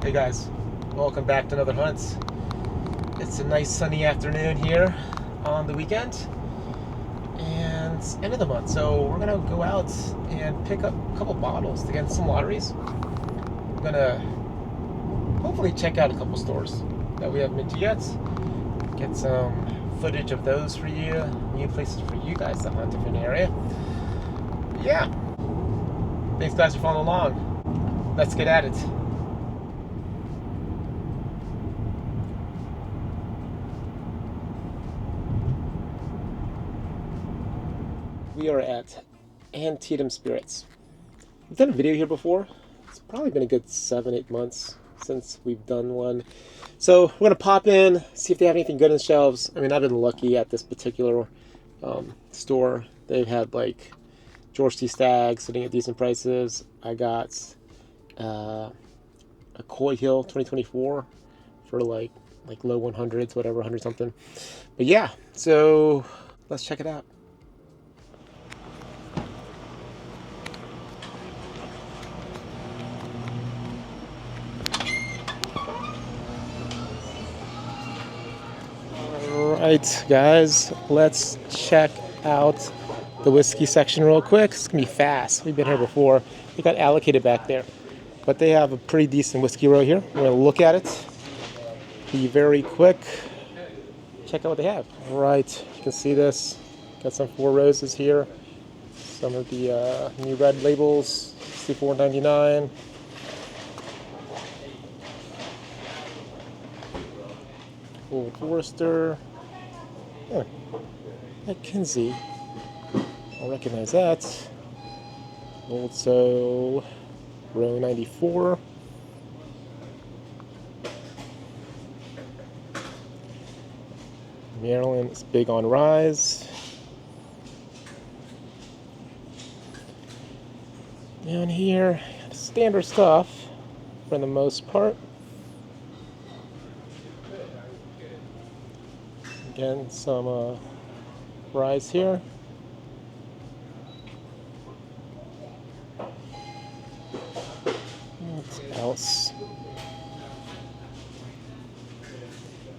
Hey guys, welcome back to another hunt. It's a nice sunny afternoon here on the weekend and it's end of the month, so we're gonna go out and pick up a couple bottles to get in some lotteries. We're gonna hopefully check out a couple stores that we haven't been to yet, get some footage of those for you, new places for you guys to hunt if you're in the area. But yeah, thanks guys for following along. Let's get at it. We are at Antietam Spirits. We've done a video here before. It's probably been a good 7-8 months since we've done one. So we're going to pop in, see if they have anything good on the shelves. I mean, I've been lucky at this particular store. They've had like George T. Stagg sitting at decent prices. I got a Coy Hill 2024 for like low 100s, whatever, 100 something. But yeah, so let's check it out. Alright guys, let's check out the whiskey section real quick. It's gonna be fast. We've been here before. We got allocated back there. But they have a pretty decent whiskey row here. We're gonna look at it. Be very quick. Check out what they have. Alright, you can see this. Got some Four Roses here. Some of the new red labels, $64.99. Old Forester. Oh, Kinsey. I'll recognize that. Old Soul, row 94. Maryland is big on Rise. Down here, standard stuff for the most part. Again, some Rise here. What else?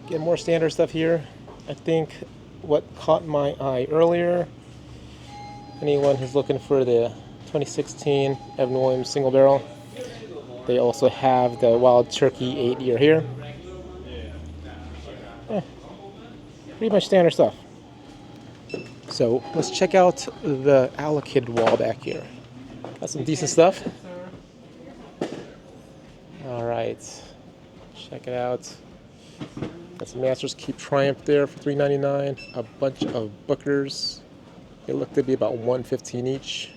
Get more standard stuff here. I think what caught my eye earlier, anyone who's looking for the 2016 Evan Williams single barrel, they also have the Wild Turkey 8-year here. Pretty much standard stuff. So let's check out the allocated wall back here. Got some decent stuff. Alright, check it out. Got some Masters Keep Triumph there for $3.99. A bunch of Bookers. They look to be about $1.15 each.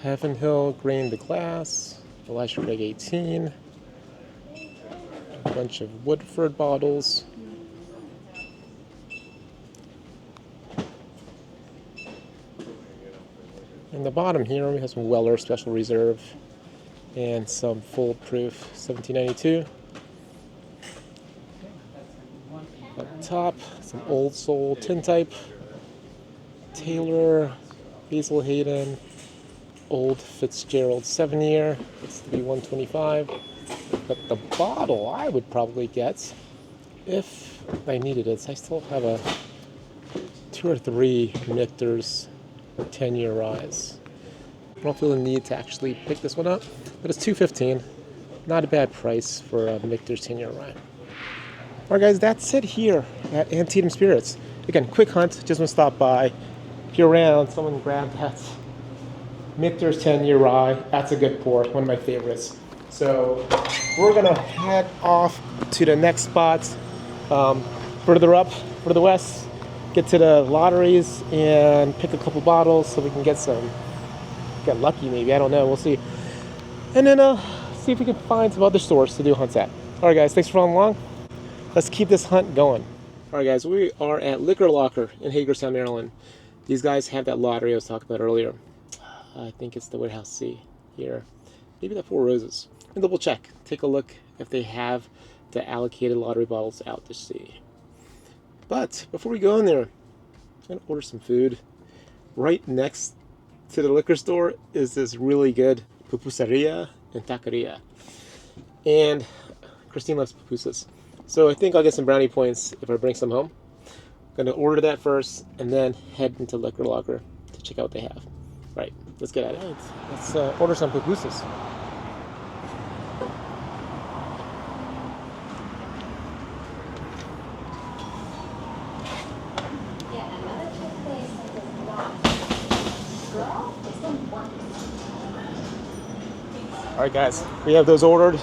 Heaven Hill Grain to Glass. Elisha Craig 18. A bunch of Woodford bottles. In the bottom here we have some Weller Special Reserve and some Full Proof 1792. Up top, some Old Soul Tin Type, Taylor, Basil Hayden, Old Fitzgerald 7-year. It's to be $125. But the bottle I would probably get if I needed it. I still have 2 or 3 Michter's 10-year Rise. I don't feel the need to actually pick this one up, but it's $2.15. Not a bad price for a Michter's 10-year Rye. Alright guys, that's it here at Antietam Spirits. Again, quick hunt, just want to stop by. If you're around, someone grab that Michter's 10-year Rye. That's a good pour, one of my favorites. So we're gonna head off to the next spot, further up, further west, get to the lotteries and pick a couple bottles so we can get lucky maybe, I don't know, we'll see. And then see if we can find some other stores to do hunts at. Alright guys, thanks for following along. Let's keep this hunt going. Alright guys, we are at Liquor Locker in Hagerstown, Maryland. These guys have that lottery I was talking about earlier. I think it's the Warehouse C here. Maybe that Four Roses. And double check. Take a look if they have the allocated lottery bottles out to see. But before we go in there, I'm going to order some food. Right next to the liquor store is this really good pupuseria and taqueria. And Christine loves pupusas. So I think I'll get some brownie points if I bring some home. I'm going to order that first and then head into Liquor Locker to check out what they have. All right, let's get at it. Right, let's order some pupusas. All right, guys, we have those ordered.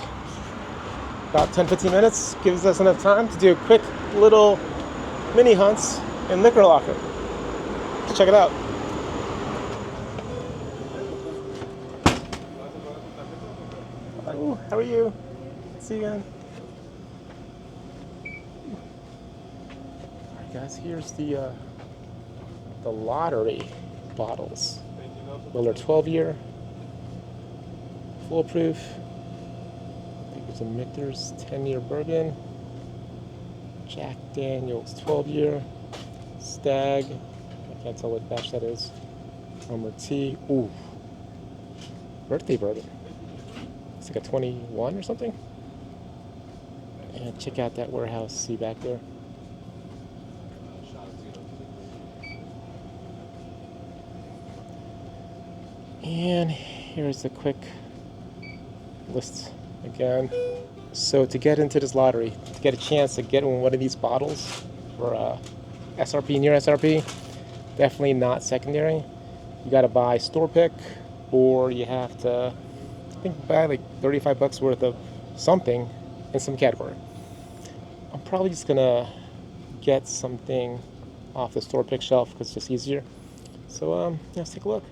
About 10-15 minutes gives us enough time to do a quick little mini hunts in Liquor Locker. Let's check it out. Oh, how are you? See you again. All right, guys, here's the lottery bottles. Miller 12-year, foolproof. I think there's a Michter's 10-year bourbon. Jack Daniel's 12-year. Stag. I can't tell what batch that is. Homer T. Ooh. Birthday bourbon. It's like a 21 or something. And check out that warehouse. See back there. And here's a quick list again. So to get into this lottery, to get a chance to get one of these bottles for SRP, near SRP, definitely not secondary. You got to buy store pick, or you have to, I think, buy like 35 bucks worth of something in some category. I'm probably just gonna get something off the store pick shelf because it's just easier. So yeah, let's take a look.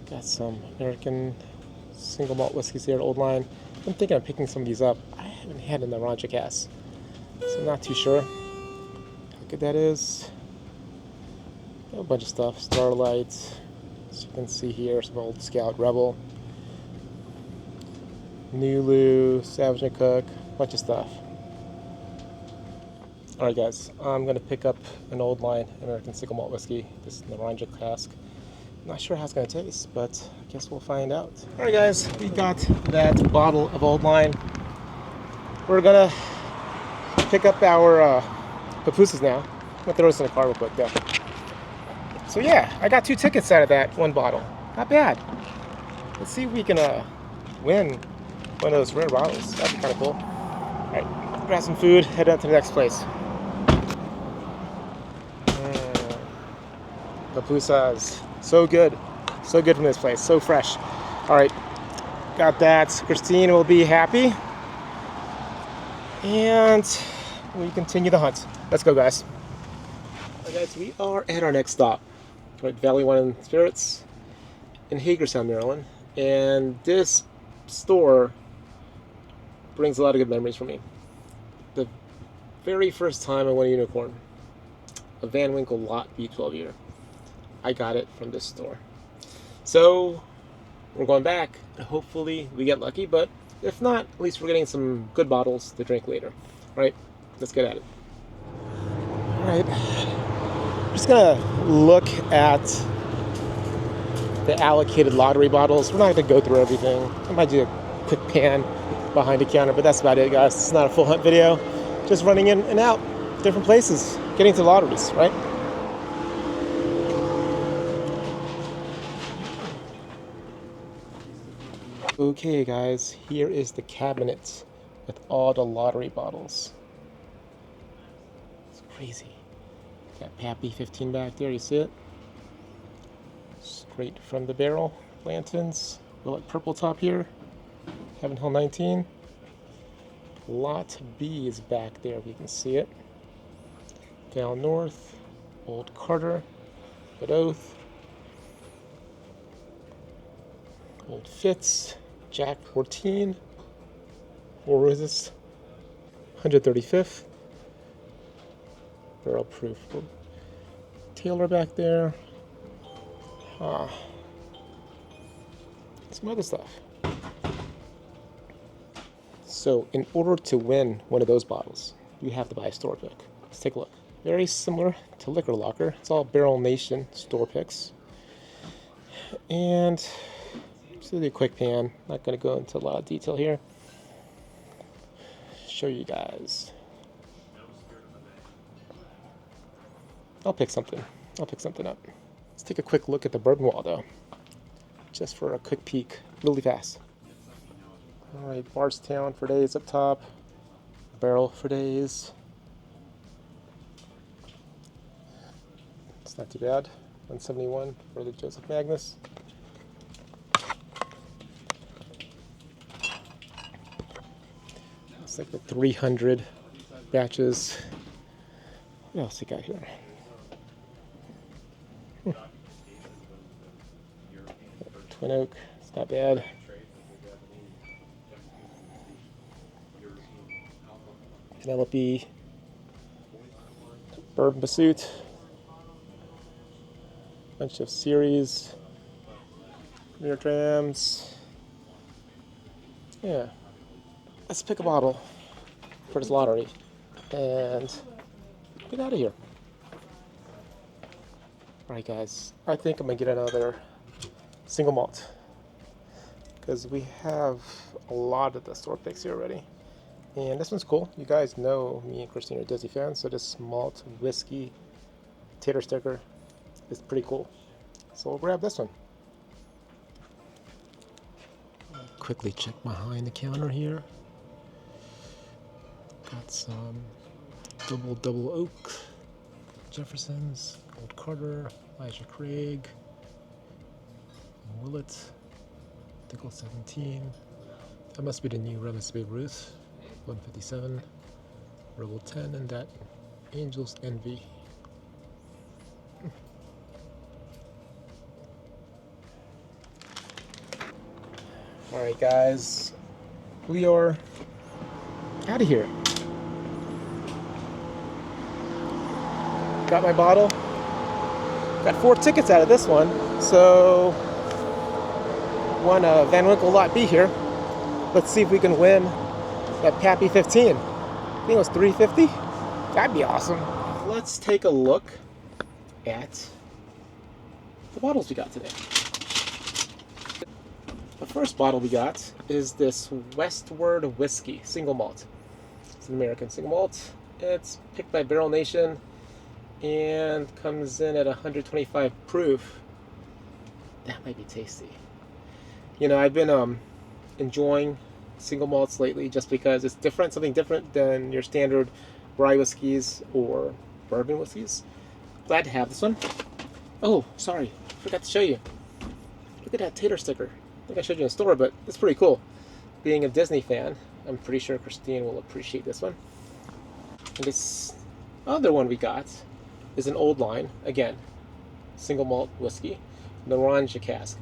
Got some American single malt whiskeys here, Old Line. I'm thinking of picking some of these up. I haven't had an Naranja Cask, so I'm not too sure how good that is. Got a bunch of stuff. Starlight, as you can see here, some Old Scout Rebel, Nulu, Savage and Cook, bunch of stuff. Alright guys, I'm going to pick up an Old Line American single malt whiskey. This is Naranja Cask. Not sure how it's going to taste, but I guess we'll find out. Alright guys, we got that bottle of Old Line. We're going to pick up our pupusas now. I'm going to throw this in the car real quick though. So yeah, I got 2 tickets out of that one bottle. Not bad. Let's see if we can win one of those rare bottles. That'd be kind of cool. Alright, grab some food, head on to the next place. Pupusas. So good. So good from this place. So fresh. Alright. Got that. Christine will be happy. And we continue the hunt. Let's go, guys. Alright, guys. We are at our next stop. Right, Valley Wine & Spirits in Hagerstown, Maryland. And this store brings a lot of good memories for me. The very first time I won a unicorn, a Van Winkle Lot B12 year, I got it from this store. So we're going back. Hopefully we get lucky, but if not, at least we're getting some good bottles to drink later. All right, let's get at it. All right, I'm just gonna look at the allocated lottery bottles. We're not gonna go through everything. I might do a quick pan behind the counter, but that's about it, guys. It's not a full hunt video. Just running in and out, different places, getting to lotteries, right? Okay guys, here is the cabinet with all the lottery bottles. It's crazy. Got Pappy 15 back there, you see it? Straight from the barrel. Blanton's, Willet Purple Top here. Heaven Hill 19. Lot B is back there if you can see it. Down North, Old Carter, Good Oath, Old Fitz, Jack 14, or is this 135th? Barrel proof. Taylor back there. Some other stuff. So in order to win one of those bottles, you have to buy a store pick. Let's take a look. Very similar to Liquor Locker. It's all Barrel Nation store picks. And Just do a quick pan. Not going to go into a lot of detail here. Show you guys. I'll pick something. I'll pick something up. Let's take a quick look at the bourbon wall, though. Just for a quick peek, really fast. All right, Bardstown for days up top. Barrel for days. It's not too bad. 171 for the Joseph Magnus. It's like the 300 batches. What else we got here? Twin Oak, it's not bad. Penelope, Bourbon Pursuit, bunch of series, Mirror Drams. Yeah, let's pick a bottle for this lottery and get out of here. Alright guys, I think I'm gonna get another single malt because we have a lot of the store picks here already. And this one's cool. You guys know me and Christine are Disney fans, so this malt whiskey tater sticker is pretty cool. So we'll grab this one. Quickly check behind the counter here. Got some double oak, Jefferson's, Old Carter, Elijah Craig, Willett, Dickel 17. That must be the new Remus Babe Ruth. 157, Rebel 10, and that Angel's Envy. Alright guys, we are out of here. Got my bottle. Got 4 tickets out of this one, so won a Van Winkle Lot B here. Let's see if we can win that Pappy 15. I think it was $3.50. That'd be awesome. Let's take a look at the bottles we got today. The first bottle we got is this Westward Whiskey single malt. It's an American single malt. It's picked by Barrel Nation and comes in at 125 proof. That might be tasty. You know, I've been enjoying single malts lately just because it's different, something different than your standard rye whiskeys or bourbon whiskeys. Glad to have this one. Oh, sorry, forgot to show you. Look at that tater sticker. I think I showed you in the store, but it's pretty cool. Being a Disney fan, I'm pretty sure Christine will appreciate this one. And this other one we got is an old line, again, single malt whiskey, Naranja cask.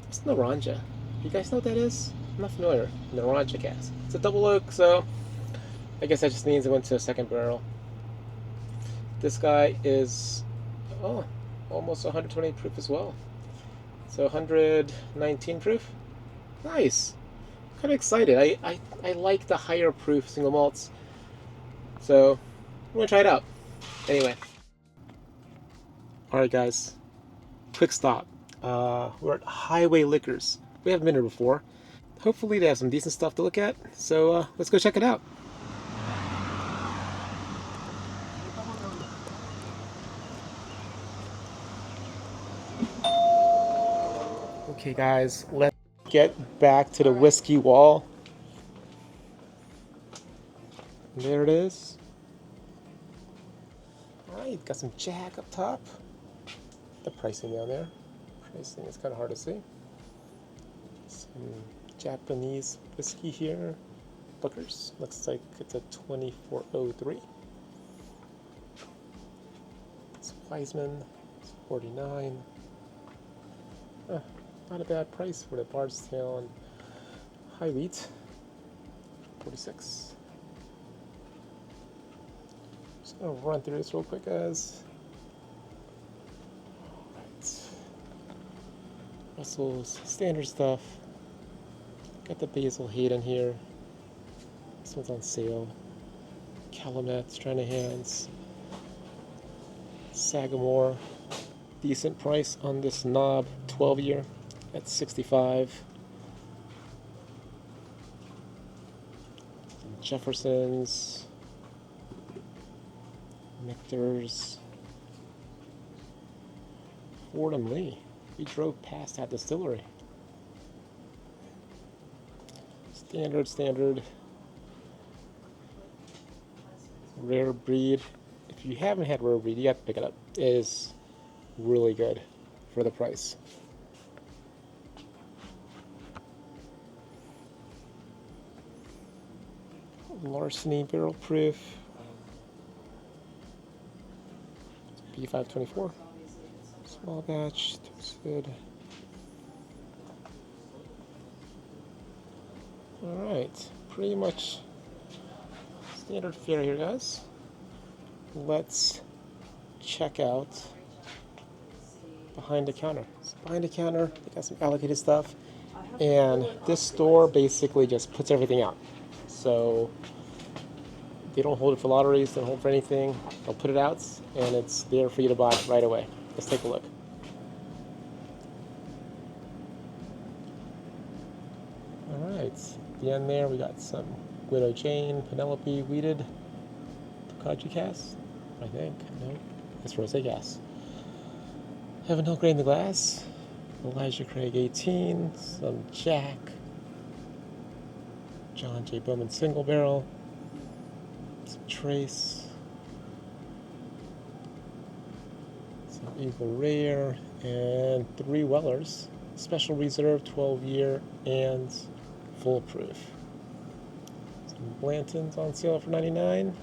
What's Naranja? You guys know what that is? I'm not familiar. Naranja cask. It's a double oak, so I guess that just means it went to a second barrel. This guy is almost 120 proof as well. So 119 proof. Nice. Kind of excited. I like the higher proof single malts. So I'm gonna try it out. Anyway. Alright guys. Quick stop. We're at Highway Liquors. We haven't been here before. Hopefully they have some decent stuff to look at, so let's go check it out. Okay guys, let's get back to the whiskey wall. There it is. Alright, got some Jack up top. The pricing down there. Pricing is kind of hard to see. Some Japanese whiskey here. Booker's. Looks like it's a 2403. It's Wiseman. It's 49. Not a bad price for the Bardstown High Wheat. 46. Just gonna run through this real quick, guys. Alright. Russell's standard stuff. Got the Basil Hayden here. This one's on sale. Calumet, Stranahan's. Sagamore. Decent price on this knob, 12 year at 65. Jefferson's, Michter's, Fordham Lee. We drove past that distillery. Standard. Rare breed. If you haven't had rare breed, you have to pick it up. It is really good for the price. Larceny barrel proof. B524. Small batch. Toasted. Alright. Pretty much standard fare here, guys. Let's check out behind the counter. So behind the counter, they got some allocated stuff. And this store basically just puts everything out. So they don't hold it for lotteries, they don't hold it for anything. They'll put it out, and it's there for you to buy right away. Let's take a look. Alright, at the end there, we got some Widow Jane, Penelope Weeded, Tokaji Cask, I think. No, it's Rosé Cask. Heaven Hill Grain in the Glass, Elijah Craig 18, some Jack, John J. Bowman Single Barrel, some Trace, some Eagle Rare, and 3 Wellers, Special Reserve, 12-year, and Full Proof. Some Blanton's on sale for $99,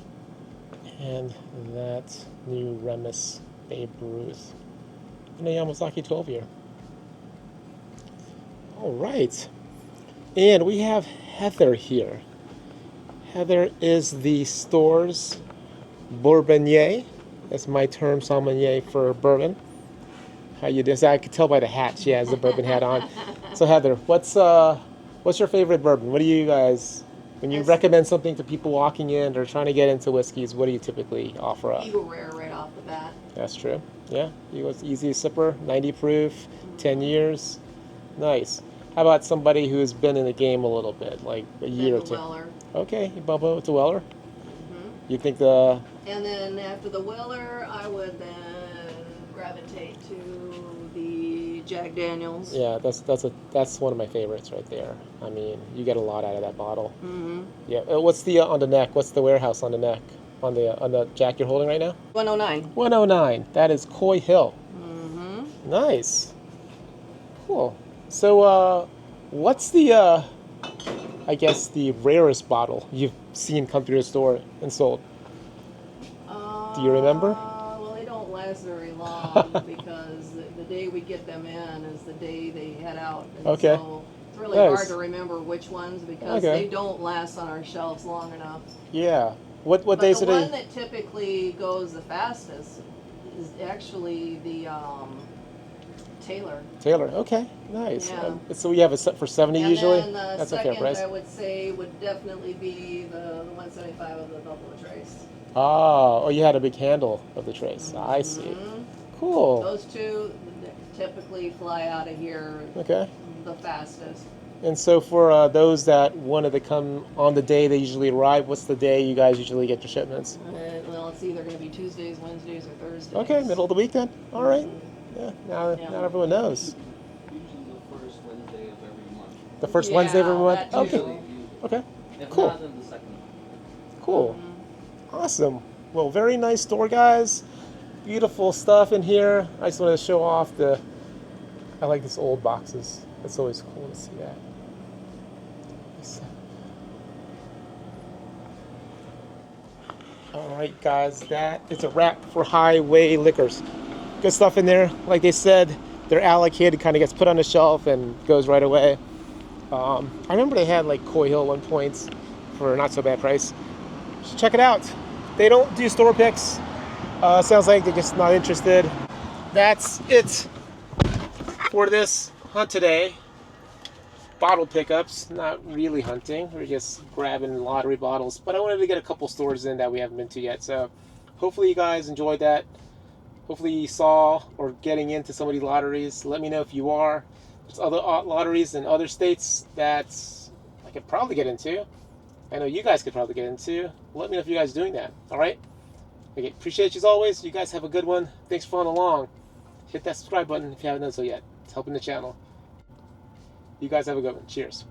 and that new Remus Babe Ruth, and a Yamazaki 12-year. All right, and we have Heather here. Heather is the store's Bourbonnier. That's my term, sommelier for bourbon. How you do? So I could tell by the hat. She has the bourbon hat on. So Heather, what's your favorite bourbon? What do you guys, when you recommend something to people walking in or trying to get into whiskeys, what do you typically offer up? Eagle Rare right off the bat. That's true. Yeah, Eagle's easy sipper, 90 proof, 10 years. Nice. How about somebody who's been in the game a little bit, like a year or two? Weller. Okay, Bubba with the Weller. Mm-hmm. You think the... And then after the Weller, I would then gravitate to the Jack Daniels. Yeah, that's one of my favorites right there. I mean, you get a lot out of that bottle. Mm-hmm. Yeah. What's the on the neck? What's the warehouse on the neck? On the Jack you're holding right now? 109. 109. That is Coy Hill. Mm-hmm. Nice. Cool. So, what's the I guess the rarest bottle you've seen come through the store and sold? Do you remember? Well, they don't last very long because the day we get them in is the day they head out. And Okay. so it's really Nice. hard to remember which ones because Okay. they don't last on our shelves long enough. Yeah. What But days the are one they? that typically goes the fastest is actually the Taylor. Taylor. Okay. Nice. Yeah. So we have a set for 70 And usually. then the That's a second fair price. I would say would definitely be the 175 of the Buffalo Trace. Oh, you had a big handle of the Trace. I see. Mhm. Cool. Those two typically fly out of here Okay. the fastest. And so for those that wanted to come on the day they usually arrive, what's the day you guys usually get your shipments? Well, it's either going to be Tuesdays, Wednesdays, or Thursdays. Okay, middle of the week then. All right. Yeah. Now everyone knows. Usually the first Wednesday of every month. The first Wednesday of every month. that's Okay. usually. Okay. If Cool. not, then the second. Cool. Mhm. Awesome. Well, very nice store, guys. Beautiful stuff in here. I just wanted to show off I like these old boxes. It's always cool to see that. All right, guys, that is a wrap for Highway Liquors. Good stuff in there. Like they said, they're allocated, kind of gets put on the shelf and goes right away. I remember they had like Coy Hill at one point for a not so bad price. So check it out. They don't do store picks. Sounds like they're just not interested. That's it for this hunt today. Bottle pickups, not really hunting. We're just grabbing lottery bottles. But I wanted to get a couple stores in that we haven't been to yet. So hopefully you guys enjoyed that. Hopefully you saw or getting into some of these lotteries. Let me know if you are. There's other lotteries in other states that I could probably get into. I know you guys could probably get into. Let me know if you guys are doing that. All right? Okay, appreciate you as always. You guys have a good one. Thanks for following along. Hit that subscribe button if you haven't done so yet. It's helping the channel. You guys have a good one. Cheers.